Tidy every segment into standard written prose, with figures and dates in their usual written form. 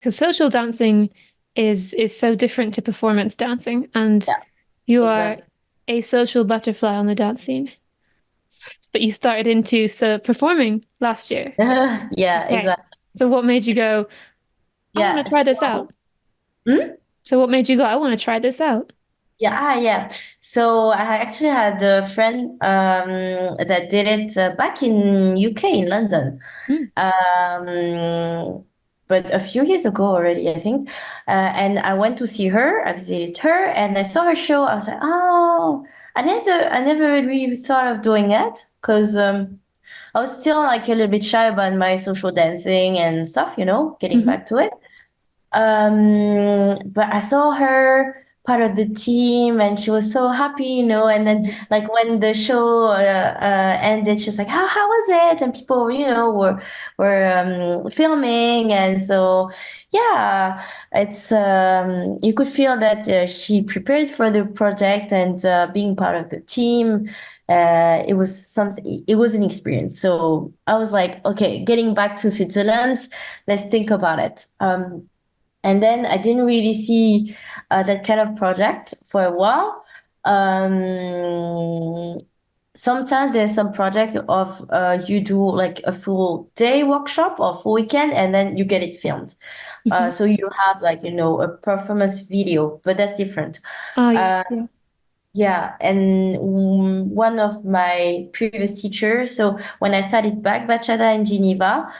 because social dancing is so different to performance dancing, and Yeah, you are exactly. a social butterfly on the dance scene. But you started into performing last year. Yeah, Okay. exactly. So what made you go, I want to Yeah. try this So, out? hmm? So what made you go, I want to try this out? Yeah, yeah. So I actually had a friend that did it back in UK in London. Mm. Um, but a few years ago already, I think. And I went to see her. I visited her, and I saw her show. I was like, oh, I never really thought of doing it because I was still like a little bit shy about my social dancing and stuff. Getting Hmm. back to it. But I saw her part of the team and she was so happy, and then like when the show ended, she was like, how was it? And people, were filming. And so, yeah, it's, you could feel that she prepared for the project and being part of the team. It was an experience. So I was like, okay, getting back to Switzerland, let's think about it. And then I didn't really see that kind of project for a while. Um, Sometimes there's some project of you do like a full day workshop or full weekend, and then you get it filmed. Hmm. So you have like a performance video, but that's different. Oh, Uh, yes. Yeah. yeah, and one of my previous teachers, so when I studied back bachata in Geneva,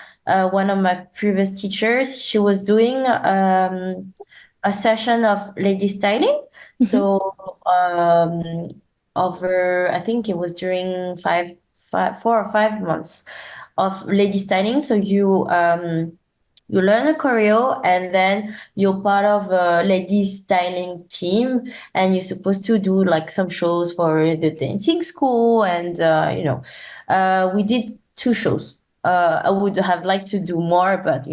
one of my previous teachers, she was doing a session of lady styling. Hmm. So over, I think it was during 4 or 5 months of lady styling. So you learn a choreo and then you're part of a lady styling team and you're supposed to do like some shows for the dancing school and we did 2 shows. I would have liked to do more, but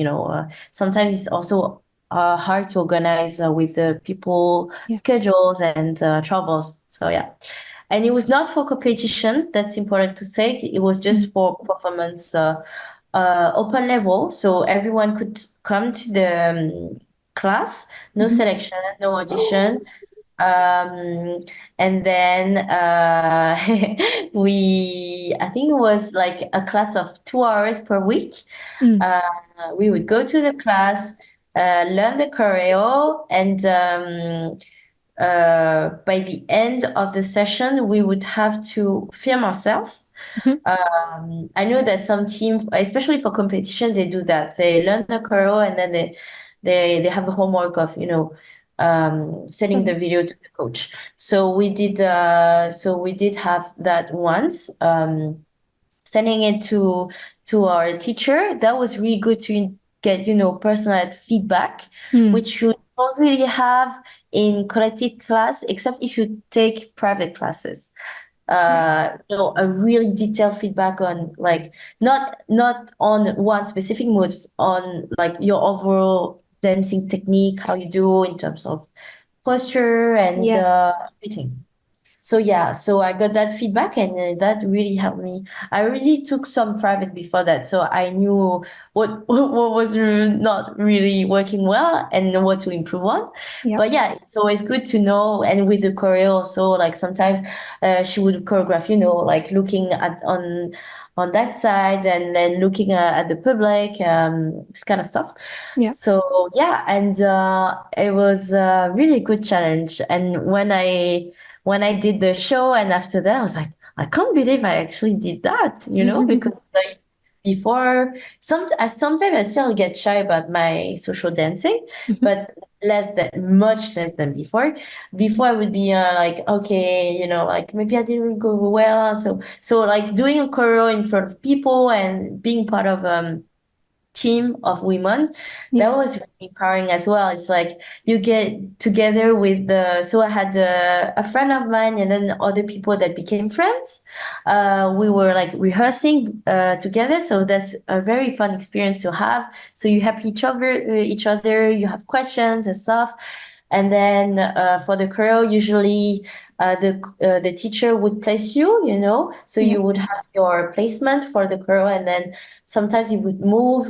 sometimes it's also hard to organize with the people Yeah. schedules and travels. So yeah, and it was not for competition. That's important to say. It was Mm. just for performance, open level, so everyone could come to the class. No Hmm. selection, no audition. Um, and then I think it was like a class of 2 hours per week. Mm. Uh, we would go to the class, learn the choreo, and by the end of the session, we would have to film ourselves. Hmm. I know that some teams, especially for competition, they do that. They learn the choreo and then they have a homework of sending the Okay. video to the coach. So we did have that once. Sending it to our teacher, that was really good to get personal feedback, Mm. which you don't really have in collective class except if you take private classes. Right. A really detailed feedback on like not on one specific move, on like your overall dancing technique, how you do in terms of posture and Yes. everything. So yeah, so I got that feedback and that really helped me. I really took some private before that, so I knew what was not really working well and what to improve on. Yep. But yeah, it's always good to know. And with the choreo also, like sometimes she would choreograph, like looking at on that side and then looking at the public, this kind of stuff. Yep. So yeah, and it was a really good challenge. And when I did the show and after that I was like, I can't believe I actually did that, because like before sometimes I still get shy about my social dancing, Hmm. but much less than before. Before I would be like, okay, like maybe I didn't go well. So like doing a choreo in front of people and being part of team of women, Yeah. that was really empowering as well. It's like you get together with so I had a friend of mine and then other people that became friends. We were like rehearsing together, so that's a very fun experience to have. So you help each other, you have questions and stuff. And then for the choreo, usually the teacher would place so Yeah. you would have your placement for the choreo, and then sometimes you would move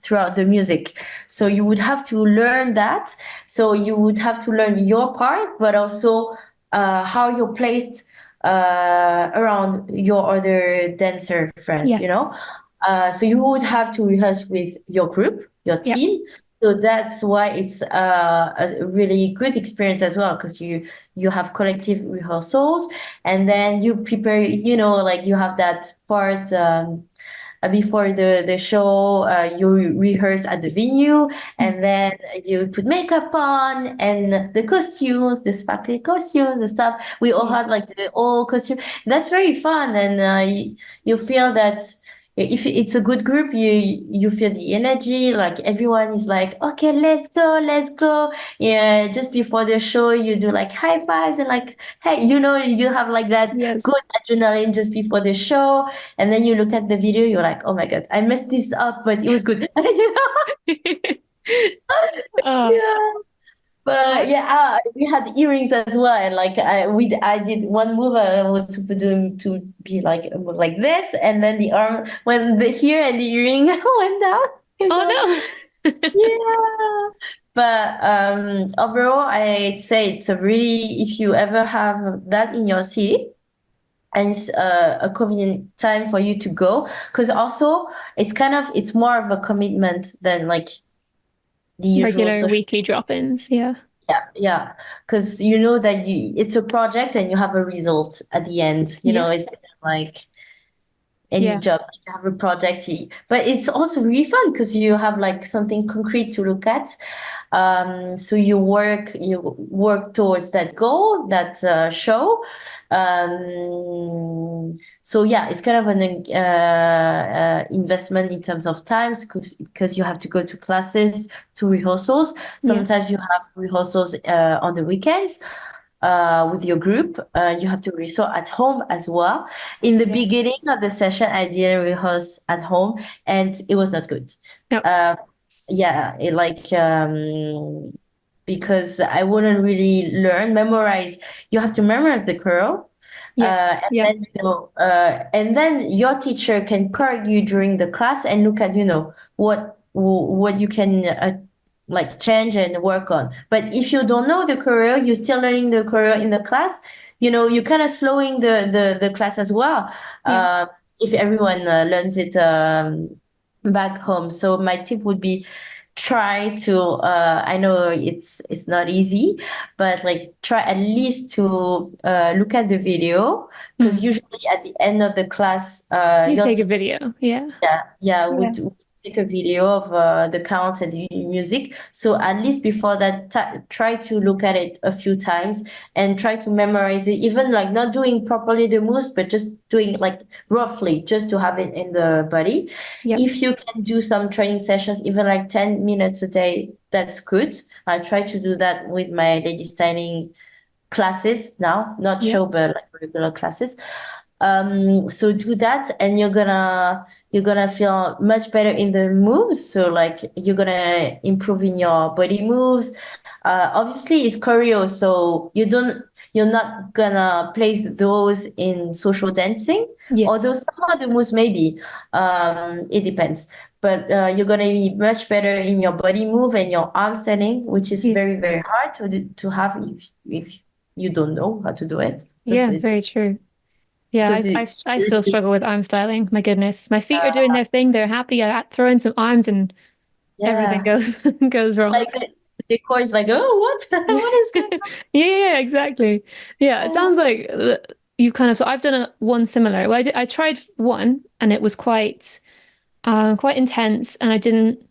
throughout the music. So you would have to learn that. So you would have to learn your part, but also how you're placed around your other dancer friends, you Yes. know. So you would have to rehearse with your group, your Yep. team. So that's why it's a really good experience as well, because you have collective rehearsals, and then you prepare, you know, like you have that part before the show. You rehearse at the venue, Mm. and then you put makeup on and the costumes, the sparkly costumes and stuff. We all Yeah. had like the old costume. That's very fun, and you feel that if it's a good group, you feel the energy. Like everyone is like, okay, let's go, let's go. Yeah, just before the show, you do like high fives and like, hey, you know, you have like that Yes. good adrenaline just before the show, and then you look at the video, you're like, oh my God, I messed this up, but it was good. You know? Oh, Yeah. But I, yeah, we had earrings as well, and like I did one move. I was super doing to be like this, and then the arm when the here and the earring went down. You know? oh no. Yeah. But overall, I'd say it's a really, if you ever have that in your city, and it's a convenient time for you to go, because also it's more of a commitment than like the usual Regular social. weekly drop-ins. Yeah. Yeah, yeah, because you know that it's a project and you have a result at the end. You know, it's Yes. like any Yeah. job, like you have a project, but it's also really fun because you have like something concrete to look at. So you work towards that goal, that show. So yeah, it's kind of an investment in terms of time, because you have to go to classes, to rehearsals. Yeah. Sometimes you have rehearsals on the weekends with your group. You have to rehearse at home as well. In the Yeah. beginning of the session, I didn't rehearse at home, and it was not good. No. Uh, yeah, because I wouldn't really memorize. You have to memorize the choreo, Yes. and Yeah. then and then your teacher can correct you during the class and look at what you can like change and work on. But if you don't know the choreo, you're still learning the choreo in the class. You know, you're kind of slowing the class as well. Yeah. Uh, if everyone learns it back home. So my tip would be try to I know it's not easy, but like try at least to look at the video, because Mm. usually at the end of the class You your take a teacher, video. Yeah. yeah, Yeah. would take a video of the counts and the music. So at least before that, try to look at it a few times and try to memorize it, even like not doing properly the moves, but just doing like roughly, just to have it in the body. Yep. If you can do some training sessions, even like 10 minutes a day, that's good. I try to do that with my lady styling classes now, not Yep. show, but like regular classes. So do that, and you're gonna feel much better in the moves. So like you're gonna improve in your body moves. Obviously it's choreo, so you're not gonna place those in social dancing, Yes. although some of the moves maybe. It depends, but you're gonna be much better in your body move and your arm standing, which is Yeah. very, very hard to have if you don't know how to do it, because Yeah. Very true. Yeah. because it I still struggle with arm styling. My goodness. My feet are doing their thing. They're happy. I throw in some arms and everything yeah, goes goes wrong. like the decor is like, oh, what Yeah. what is going Yeah, exactly. Yeah, it on? sounds like you kind of, so I've done one similar. Well, I tried one and it was quite intense, and I didn't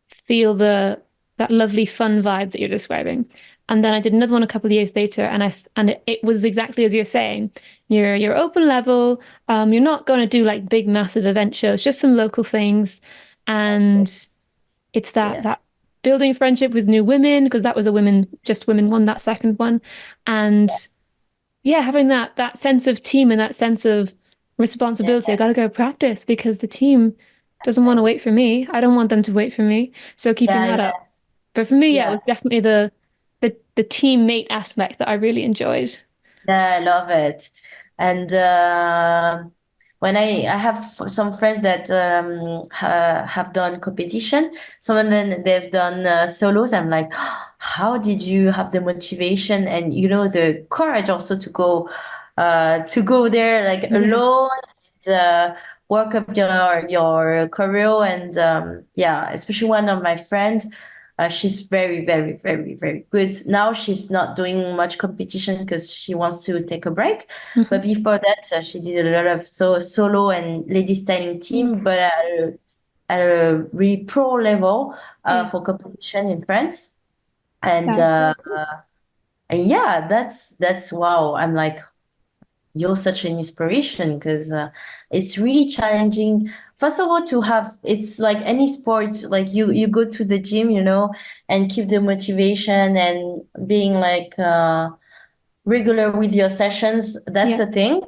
feel the that lovely fun vibe that you're describing. And then I did another one a couple of years later, and it was exactly as you're saying. You're open level. You're not going to do like big massive event shows, just some local things, and it's that Yeah, that building friendship with new women, because that was a women won that second one, and yeah, having that sense of team and that sense of responsibility. I yeah, got to go practice because the team doesn't want to wait for me. I don't want them to wait for me. So keeping yeah, that yeah, up. But for me, yeah, it yeah. was definitely the teammate aspect that I really enjoyed. Yeah, I love it. And when I have some friends that have done competition. Some of them they've done solos. I'm like, how did you have the motivation and the courage also to go there like Yeah. alone and work up your career and yeah, especially one of my friends. She's very, very, very, very good. Now she's not doing much competition because she wants to take a break. But Hmm. before that, she did a lot of solo and lady styling team, Oof. but at a really pro level Yeah. for competition in France. And That's so uh, cool. and yeah, that's wow. I'm like, you're such an inspiration because it's really challenging. First of all, to have it's like any sport, like you go to the gym, and keep the motivation and being like regular with your sessions. That's Yeah. the thing.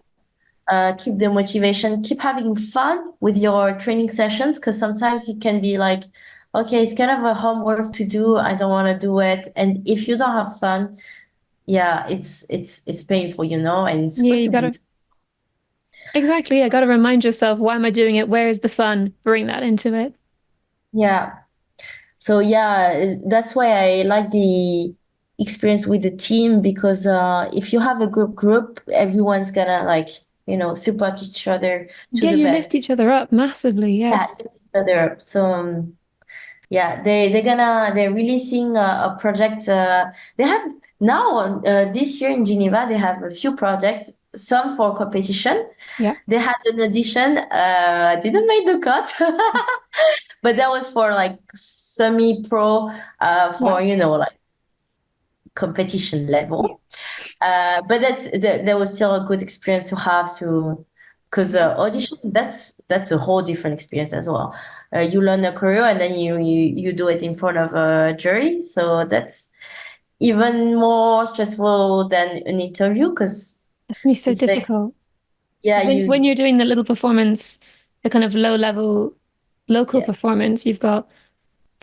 Keep the motivation, keep having fun with your training sessions because sometimes it can be like, okay, it's kind of a homework to do. I don't want to do it. And if you don't have fun, yeah, it's painful, and it's Yeah, supposed you to be. gotta exactly. I gotta remind yourself, why am I doing it? Where's the fun? Bring that into it. Yeah. So yeah, that's why I like the experience with the team because if you have a good group, everyone's gonna like, support each other to Yeah, the you lift best. each other up massively. Yeah, Yes. lift each other up. So yeah, they're releasing a project. They have now this year in Geneva. They have a few projects. Some for competition. Yeah. They had an audition. Didn't make the cut, but that was for like semi-pro. For Wow. like competition Yeah. level. But that was still a good experience to have to, because Yeah. audition that's a whole different experience as well. You learn a career and then you do it in front of a jury, so that's even more stressful than an interview because That's gonna be so it's very difficult. yeah When you you're doing the little performance, the kind of low level local yeah performance, you've got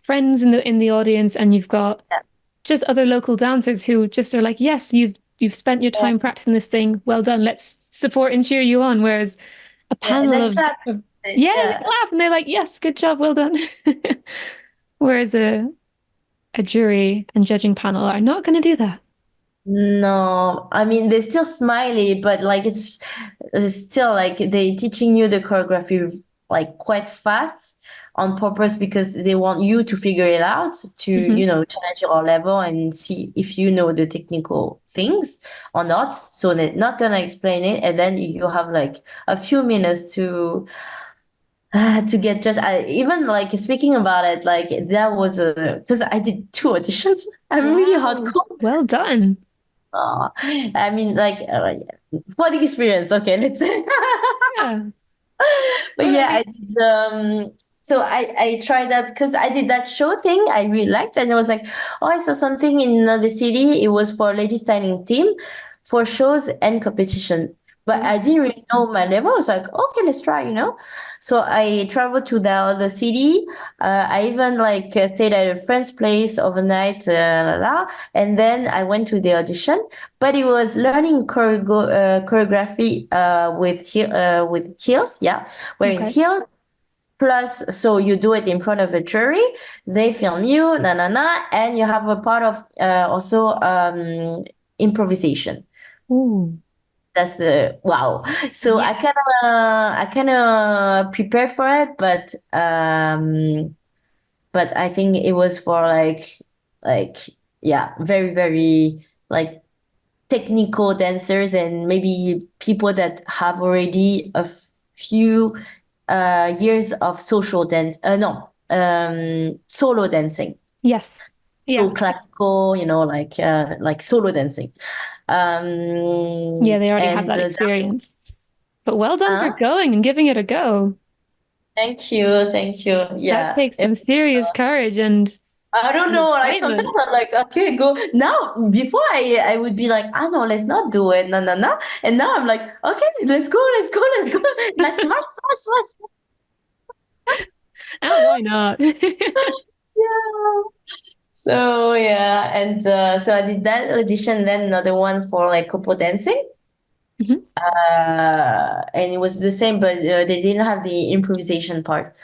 friends in the audience and you've got yeah, just other local dancers who just are like, yes, you've spent your yeah. time practicing this thing. Well done. Let's support and cheer you on. Whereas a Yeah, and panel then clap. of yeah, they Yeah. clap and they're like, yes, good job, well done. Whereas a jury and judging panel are not going to do that. No, I mean they're still smiley, but like it's still like they teaching you the choreography like quite fast on purpose because they want you to figure it out to Hmm. challenge your level and see if you know the technical things or not. So they're not gonna explain it, and then you have like a few minutes to get judged. Even like speaking about it, like that was a because I did two auditions. I'm really Wow. hardcore. Well done. I mean, like, what experience? Okay, let's say. Yeah. But Well, I yeah, mean, I did. So I tried that because I did that show thing. I really liked, and I was like, oh, I saw something in another city. It was for lady styling team, for shows and competition. But I ooh, didn't really know my level. I was like, okay, let's try. So I traveled to the other city. I even like stayed at a friend's place overnight, and then I went to the audition. But it was learning choreography with heels, yeah, wearing okay. heels. Plus, so you do it in front of a jury. They film you, na na na, and you have a part of also improvisation. Ooh, That's wow. So I yeah. kind of I kind of prepared for it, but I think it was for like yeah, very very like technical dancers and maybe people that have already a few years of social dance. No, solo dancing. Yes. So Yeah. classical, like solo dancing. Yeah, they already have And that experience. But well done for uh, going and giving it a go. thank you, thank you. That Yeah. takes some serious courage I don't and know. Like sometimes excitement. I'm like, okay, go now. Before I would be like, ah no, let's not do it, no, no, no. And now I'm like, okay, let's go, let's go, let's go, let's smash, smash, smash. And why not? Yeah. So yeah, and so I did that audition, then another one for like couple dancing. Hmm. And it was the same, but they didn't have the improvisation part.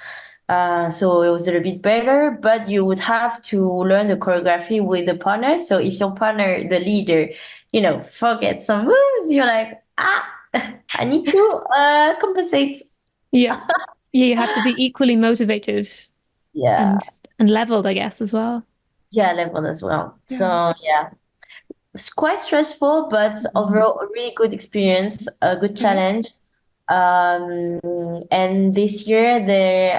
So it was a little bit better, but you would have to learn the choreography with the partner. So if your partner, the leader, forget some moves, you're like, I need to compensate. Yeah. Yeah, you have to be equally motivated Yeah, and leveled, I guess, as well. yeah, level as well. Yeah. So yeah, it's quite stressful, but Mhm. overall a really good experience, a good Right. challenge. Um, and this year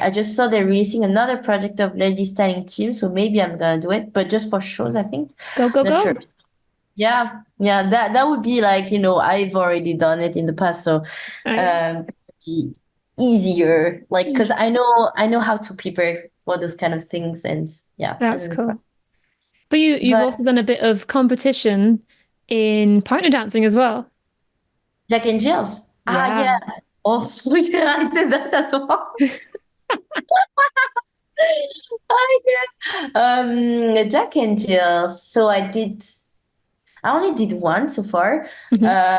I just saw they're releasing another project of lady styling team, so maybe I'm gonna do it, but just for shows, I think. Go, go, Not sure. go. Yeah, yeah, that would be like, I've already done it in the past, so Right. um be easier. Like, because Yeah. I know how to prepare for those kind of things, and yeah, I That's don't know. cool. But you've But also done a bit of competition in partner dancing as well. Jack and Jills. Ah, yeah. Yeah. Oh, yeah, I did that as well. I did. Jack and Jill. So I only did one so far. Hmm. Uh,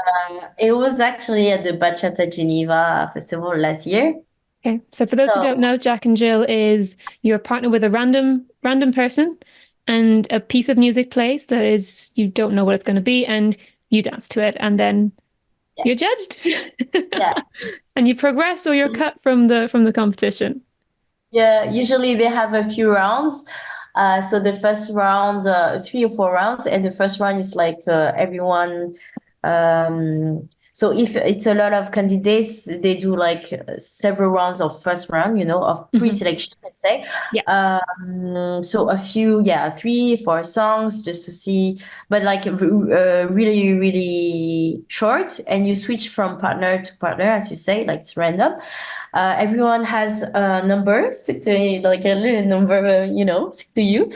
it was actually at the Bachata Geneva Festival last year. Okay. So for those who So don't know, Jack and Jill is you're partnered with a random person and a piece of music plays that is you don't know what it's going to be and you dance to it and then yeah, you're judged. yeah. And you progress or you're cut from the competition. Yeah, usually they have a few rounds. So the first round, 3 or 4 rounds, and the first round is like everyone. So if it's a lot of candidates, they do like several rounds of first round, of Hmm. pre-selection, let's say. Yeah. So a few, yeah, 3, 4 songs just to see, but like really, really short, and you switch from partner to partner, as you say, like it's random. Everyone has a number stick to like a little number, stick to you,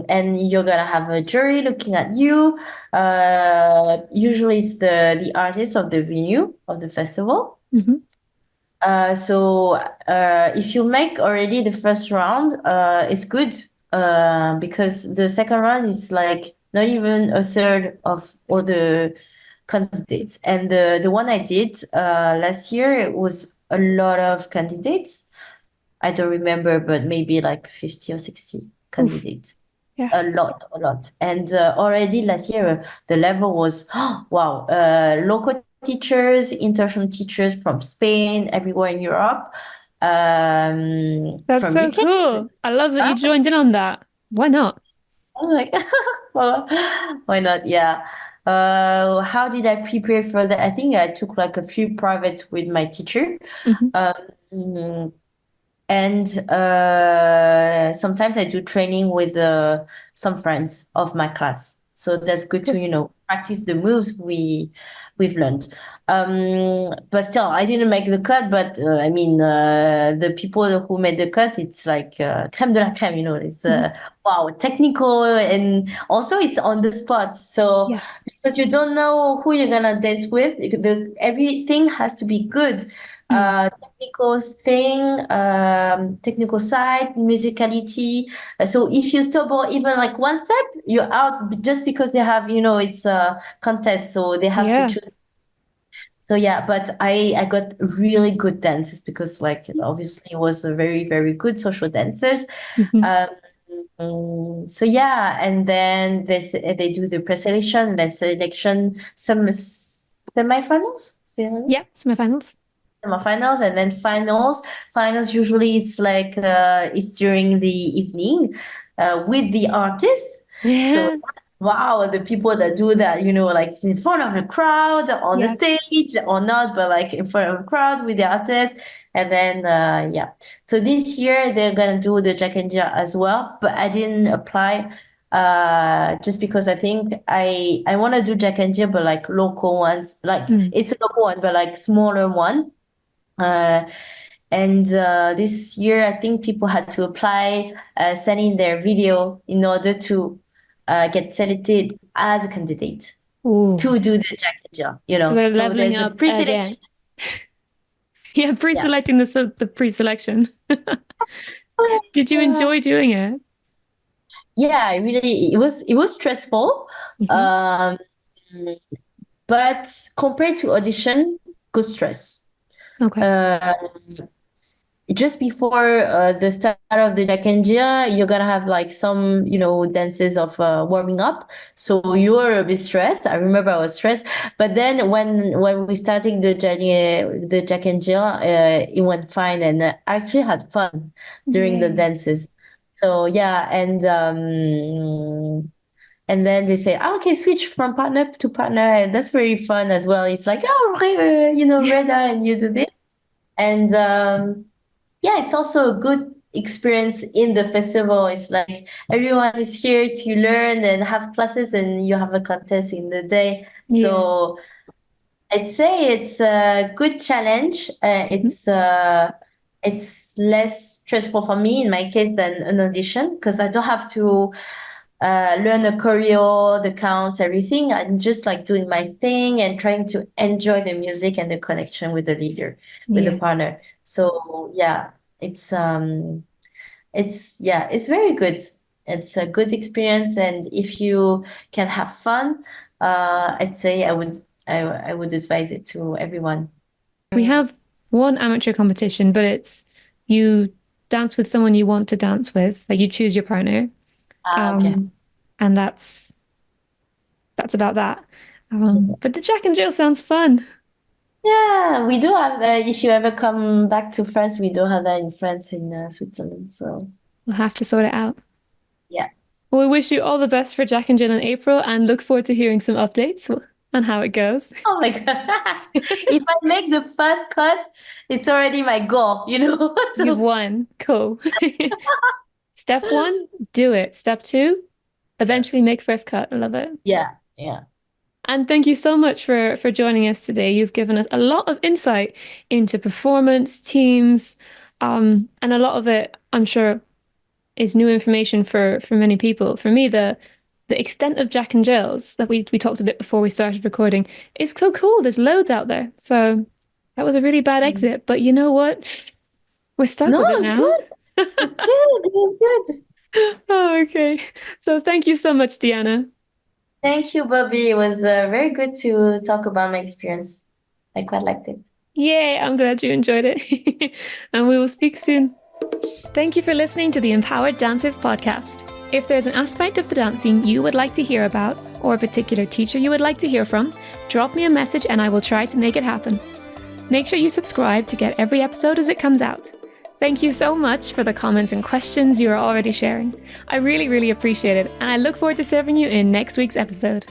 and you're gonna have a jury looking at you. Usually, it's the artist of the venue of the festival. Hmm. So if you make already the first round, it's good because the second round is like not even a third of all the candidates. And the one I did last year, it was a lot of candidates. I don't remember, but maybe like 50 or 60 Oof. candidates. Yeah. A lot, a lot. And already last year, the level was, wow, local teachers, international teachers from Spain, everywhere in Europe, That's from so UK. cool. I love that you I joined in on that. Why not? was like, well, why not? Yeah. How did I prepare for that? I think I took like a few privates with my teacher. Hmm. Um, and sometimes I do training with some friends of my class. So that's good to, Cool. practice the moves we've learned. But still, I didn't make the cut. But I mean, the people who made the cut, it's like crème de la crème. It's Hmm. wow, technical, and also it's on the spot. So Yes. because you don't know who you're gonna dance with, everything has to be good. Mm. Technical thing, technical side, musicality. So if you stumble even like one step, you're out just because they have, it's a contest, so they have to Yeah. choose. So yeah, but I got really good dancers because like obviously it was a very, very good social dancers. Hmm. Um, so yeah, and then they do the pre-selection, then selection, some semifinals. Yeah. Semifinals. Semifinals, and then finals. Finals usually it's during the evening with the artists. So Yeah. wow, the people that do that, like it's in front of a crowd on the Yeah. stage or not, but like in front of a crowd with the artists. And then yeah. So this year they're gonna do the Jack and Jill as well, but I didn't apply just because I think I want to do Jack and Jill, but like local ones, like Mm. it's a local one, but like smaller one. uh, and this year, I think people had to apply, send in their video in order to get selected as a candidate Oh. to do the Jack and Jill, So they're So leveling there's a up pre-selection. again. Yeah, Yeah. pre-selecting the pre-selection. Did you enjoy doing it? yeah, it was stressful. Hmm. Um, but compared to audition, good stress. Okay. Uh, just before the start of the Jack and Jill, you're gonna have like some, dances of warming up. So you're a bit stressed. I remember I was stressed, but then when we started the Jack and Jill, it went fine, and I actually had fun during the Yay. dances. So yeah, and then they say, oh, okay, switch from partner to partner, and that's very fun as well. It's like, oh, Reda, and you do this, and yeah, it's also a good experience in the festival. It's like everyone is here to learn and have classes, and you have a contest in the day. Yeah. So I'd say it's a good challenge. Mhm. It's less stressful for me in my case than an audition because I don't have to learn a choreo, the counts, everything. I'm just like doing my thing and trying to enjoy the music and the connection with the leader, with the Yeah. partner. So yeah, it's it's very good. It's a good experience, and if you can have fun, I'd say I would advise it to everyone. We have one amateur competition, but it's you dance with someone you want to dance with, like you choose your partner. Ah, okay. Um, and that's about that. Okay. But the Jack and Jill sounds fun. Yeah, we do have. If you ever come back to France, we do have that in France, in Switzerland. So We'll have to sort it out. yeah. Well, we wish you all the best for Jack and Jill in April and look forward to hearing some updates on how it goes. Oh my God. If I make the first cut, it's already my goal, You've So won. Cool. Step one, do it. Step two, eventually make first cut. I love it. yeah, yeah. And thank you so much for joining us today. You've given us a lot of insight into performance, teams, and a lot of it, I'm sure, is new information for many people. For me, the extent of Jack and Jill's that we talked a bit before we started recording is so cool. There's loads out there. So that was a really bad exit, but you know what? We're stuck No, with it it's now. good. It's good. It's good. Oh, okay. So thank you so much, Diana. Thank you, Bobby. It was very good to talk about my experience. I quite liked it. Yay, I'm glad you enjoyed it. And we will speak soon. Thank you for listening to the Empowered Dancers podcast. If there's an aspect of the dancing you would like to hear about, or a particular teacher you would like to hear from, drop me a message and I will try to make it happen. Make sure you subscribe to get every episode as it comes out. Thank you so much for the comments and questions you are already sharing. I really, really appreciate it, and I look forward to serving you in next week's episode.